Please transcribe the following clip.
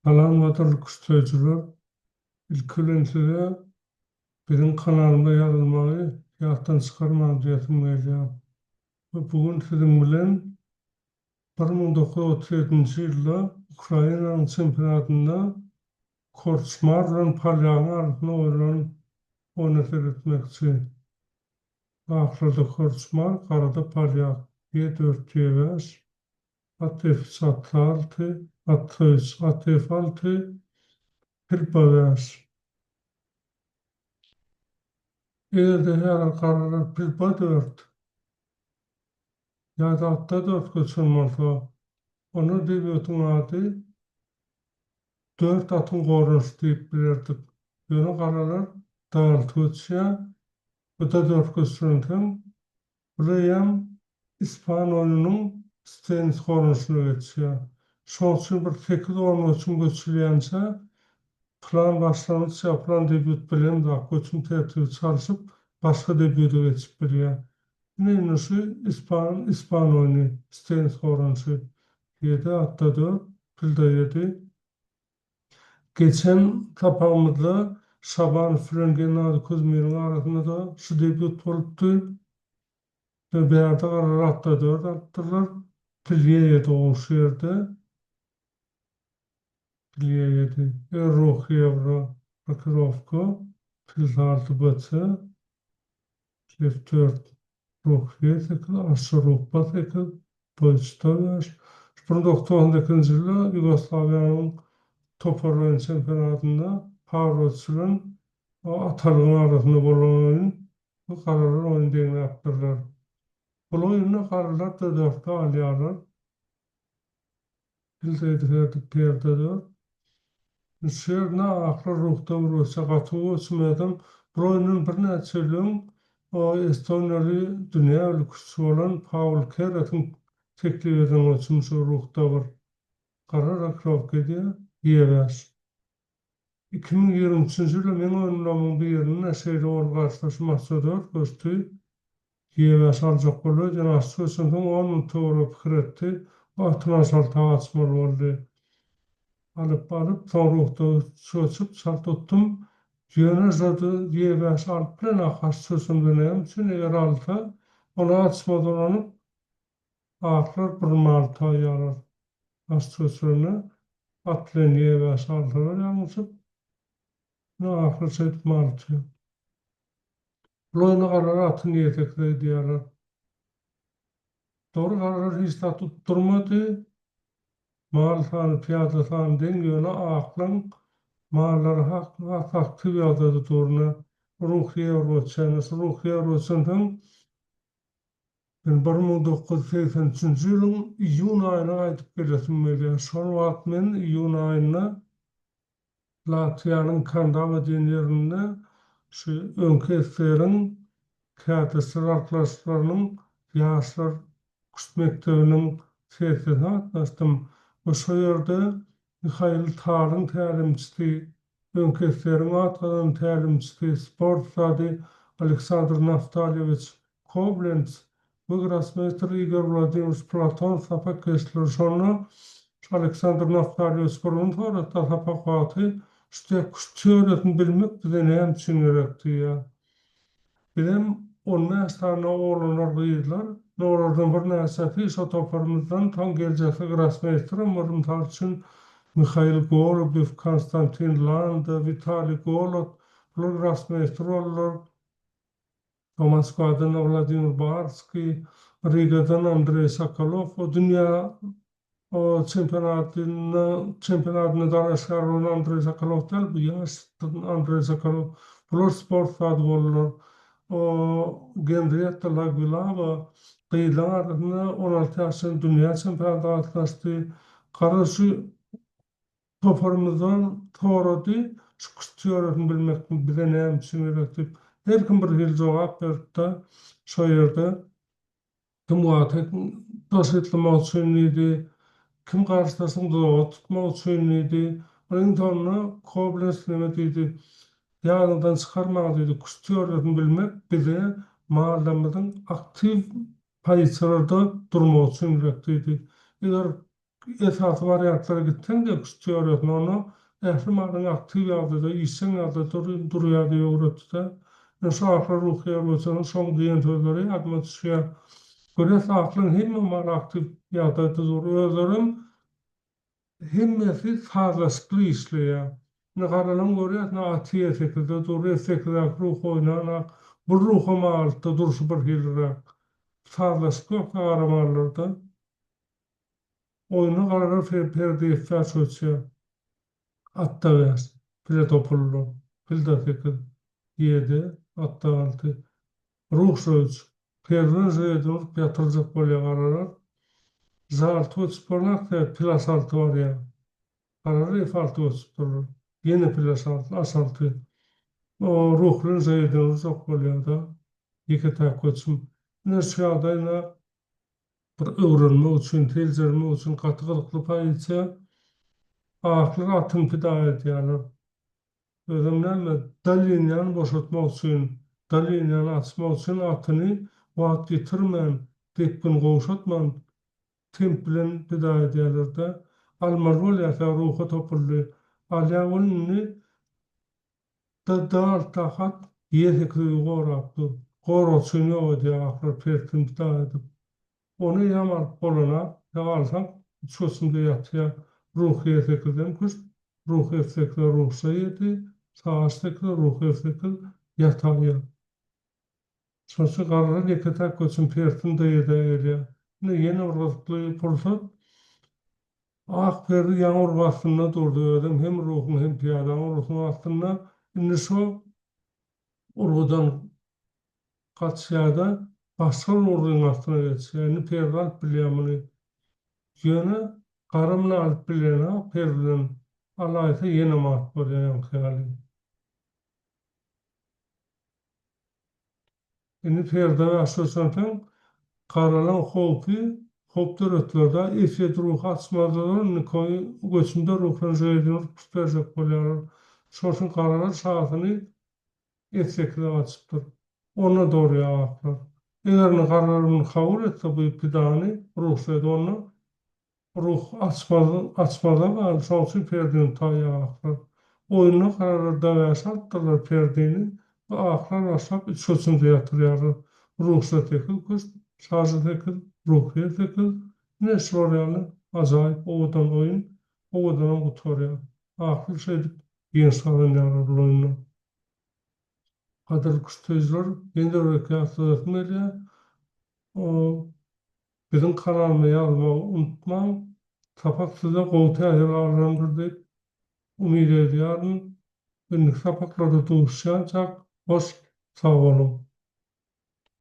Alan Vatandaş Kuşlayıcılar ilk ölentide benim kanalımda yazılmayı yahtan çıkarmam diyetim gelýär. Bugün sizin bilen 1937 ýylda Ukrainanyň çempionatynda Korçmar bilen Polýanyň arasynda oynanan oyunu seyretmekçi. Ahyrda Korçmar, garada Polýak. G4, G5, ATF 6, ATF 6, Pilpa 5. Eğerde her kararlar Pilpa 4 ya da hatta 4 göçülmeli. Onu debiyotun adı 4 atın korunuşu deyip bilirdik. Yönü kararlar dağıltı ötüye, bu da 4 göçülmeli. Buraya İspan oyununun stenis korunuşunu geçiyor. Şol için bir tekil olmak için göçülüyense plan başlamış yapılan debiyot bilen de göçüm tertibi çalışıp başka debiyotu geçip biliyor. Neyse İspan oyunu, stenis korunuşu 7, hatta 4, pilde 7. Geçen tapağımızda Şaban Frengen adı Kuzmir'in arasında da şu debiyot oluptu. Ve bir yerde karar hatta 4 attılar. Pilye 7 olmuş yerde. Pilye 7. Ruh Evro, Rokirovko, Pilde 6 batı. Pilde 4. Ruh 7, aşırı ruh batı. Boyçta 1992 yılda Yugoslavya'nın Toparlayın çempionatında Pavrotçu'nun o atalığın arasında bolan oyun bu kararlar oyun deyini yaptırlar. Bu oyunla kararlar da dörtte alıyorlar. Bilseydik verdik perde dört. Şerine aklı ruhta vurursa katı uçmadım. Bu oyunun bir neçeliyum o Estonya'lı dünya ülküsü olan Paul Keret'in teklif eden uçmuş ruhta var. Karar akraf ediyor. Yiyemez. 2023 yılı men oynamamın bir yerine şeyde ol karşılaşmaktadır. Göstü. Yiyemez alacak bolu. Jana sözünden 10 min toğru pikir etdi. Vahtına salta açmalı oldu. Alıp soğukta çöçüp salt tuttum. Yöne zadı yiyemez alıp bilen akar sözünden hem. Çünkü eğer alta onu açmadan onu aklar bir malta yarar. Az sözünü atlen yiyemez altılar yanlışıp ne aklar sayıp malta. Loyna karar atın yetekle diyorlar. Doğru karar hiç de tutturmadı. Mal tanı, piyada tanı dengiyona aklan malları aktif yadadı doğruna. Ruhiye roçanız, ruhiye roçanın ben 1983 yılın iyun ayına aydıp geletim böyle. Son vaat men iyun ayına Latviyanın Kandava dinlerinde şu önkü eslerin kâdesler arkadaşlarının yaşlar kuşt mektebinin sesini atmıştım. O şu yerde Mikhail Tar'ın təlimçisi, önkü eslerin atkadan təlimçisi, sport sadi Aleksandr Naftalevich Koblenz, bu Grossmeister Igor Vladimirovich Platon, Sapak Kessler sonra Aleksandr Naftalevich Kurun sonra da Sapak Vatı işte teorisini bilmek bize neyem için gerekti ya. Benim 10 yaşlarına oğlanlar kıydılar. Oradan bir nesati isotoparımızdan tam gelecekse Grossmeister'ım varım tarçın Mikhail Golubov, Konstantin Landa, Vitali Golod, bunlar Grossmeister olurlar. Moskva'dan Vladimir Barsky, Riga'dan Andrei Sokolov, o dünya o çempionatını danışar olan Andrei Sokolov değil, bu yaşlı Andrei Sokolov. Bunlar sport sadı olurlar. O Gendriyetta Lagvilava kıyılan arasında 16 yaşın dünya çempionatı atlaştı. Karışı toparımızdan toğradı. Şu kıstıyorsun bilmek bize neyim için gerekti. Her kim bir hil cevap verdi. Şu yerde kim vaat taşıtlamak için idi. Kim karşılasın da tutmak için idi. Onun tonuna Koblenz demediydi. Yanından çıkarmak dedi. Kıstıyorsun bilmek bize mahallemizin aktif payçalarda durmak için gerektiydi. Eğer esas variantlara gitsen de teoriyasyn onu ähli malyň aktiw ýagdaýda işsiň ýagdaýda durýar diýip öwretdi. Şahar ruhy ýolçynyň şoň diýen sözleri ýadyma düşýär. Göres aklyň hemme mal aktiw ýagdaýda durýar. Özlerim hemmesi fazlasykly işleýär. Ne garalan görýär, ne atyýa şekilde durýar, şekilde ruh oýnanak. Bu ruha malda duruşy bir hilrak. Fazlasykly garamanlarda oyunu garalar perde ihtiyaç ölçüyor. Atta ver. Pile topullu. Pilda tekil. Yedi. Atta altı. Ruh söz. Perden zeydur yatıracak bolya garalar. Zaltı ölçüporlar da pilas altı var ya. Garalar ifaltı ölçüporlar. Yeni pilas altı. Asaltı. O ruhlun zeydur zok bolya da. Yeke tak ölçüm. Ne şadayna bir öwrenme üçin, teljerme üçin gatygyrykly paýça aklyr atyn pida edýärler. Özümden dalýany boşaltmak üçin, dalýany açmak üçin atyny wagt getirmän, depkin gowşatman, temp bilen pida edýärler-de. Almar bolýar ruha topuldy. Alýawlyny dal tahat ýerhekli gorapdy. Goroçyny ödýär aklyr pertin pida edip. Onu yamar bolana, yagalsan, çösünde yatıyor. Ruh yefekilden kuş, ruh yefekil ruhsa yedi, sağıştekil ruh yefekil yataya. Sonsu qarlar yeketak köçün pertinde yedi eliyor. Ne yeni urgatlı pulsat, ak perdi yan urgatında durdu ödüm, hem ruhun hem piyadan ruhun altında, indi şu urgudan kaçıyada, başka urgun altına geçiyor. Yani perdan bilyamını, ýöne garamla alyp bilene perlen alaýsa ýene mat bolýan hyýaly. Indi perde aşaşan garalan howpy, howplar ötlerde efet ruh açmadan nikoy göçünde ruhlan jeýdin püsperjek bolýar. Şoşun garalar şahatyny etsekle açypdyr. Ona doğru ýagaplar. Eger garalaryn kabul etse bu pidany ruhsat onu ruh açmadan var, şoňsy perdeni taýýaklar. Oyuna garalar dawaşatdylar perdeni, bu aklar aşap çöçünde ýatyrýar. Ruhsat tekil köz, şarjy tekil, ruhy tekil, nesworýany ajaýyp owadan oyun, owadan gutwarýar. Akly şeýdip ýensalan ýarar oyunu. Kadar kustözler, ýene rekatlar etmeli. O bizim kanalyma ýazmagy unutmaň. Sapak size gowta ýarandyr diýip umyt edýärmi. Günlük sapaklarda duruşýançak, hoş, sag bolun.